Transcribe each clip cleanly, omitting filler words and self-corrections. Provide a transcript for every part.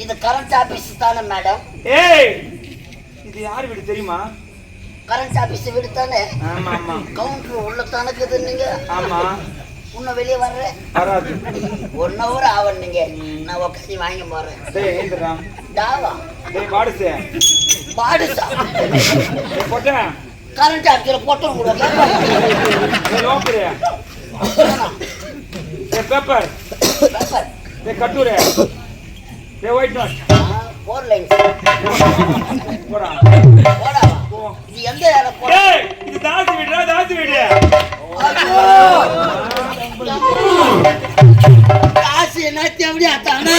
இது current office தானே madam? ஏய், இது யார் வீடு தெரியுமா? கரண்ட் ஆபீஸ் வீடு தானே? ஆமா ஆமா. கவுண்டர் உள்ள தானக்குது நீங்க? ஆமா. உன்ன வெளியே வர்றேன். வராது. 1 hour ஆகும் நீங்க. நான் உட்காந்து வாங்கி போறேன். டேய் ஏந்திரா. டாவா. டேய் பாடுசே. பாடுசா. டேய் போடா. கரண்ட் ஆபீஸ்ல போட்டு கூட கேப்பா. டேய் லோக்கரே. டேய் பேப்பர். பேப்பர். டேய் கட்டுரே. டேய் ஒயிட் நோட். 4 லைன்ஸ். போடா. போடா. இது எந்த இடத்துல போட? ஏய், இது தாசி வீடுடா, தாசி வீடு. ஐயோ! காசு என்ன தேவடியா தானே?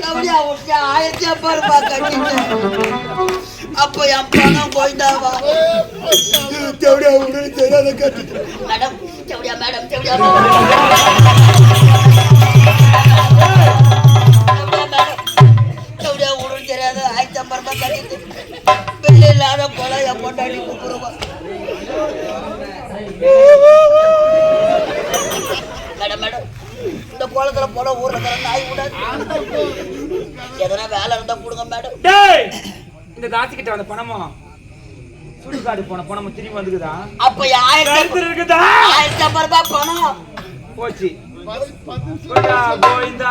தேவடியா உட்சா 1000 ரூபாய் கட்டிட்டு. அப்ப என் பணம் போயிட்டாவா? தேவடியா உங்களுக்கு தெரியாத கட்டிட்டு. மேடம், தேவடியா மேடம், தேவடியா தேவடியா உங்களுக்கு தெரியாத 1050 ரூபாய் கட்டிட்டு. பில்லு இல்லாத போல என் பொண்டாடி கூப்பிடுவா. மேடம் மேடம், இந்த கோலத்துல போல ஊர்ல இருக்கிற நாய் விடாது. எதனா வேலை இருந்தா கொடுங்க மேடம். டேய், இந்த தாசி கிட்ட வந்த பணமா சுடுகாடு போன பணமா திரும்பி வந்துக்குதா? அப்ப 1000 இருக்குதா? 1050 ரூபாய் பணம் போச்சு. கோயிந்தா கோயிந்தா.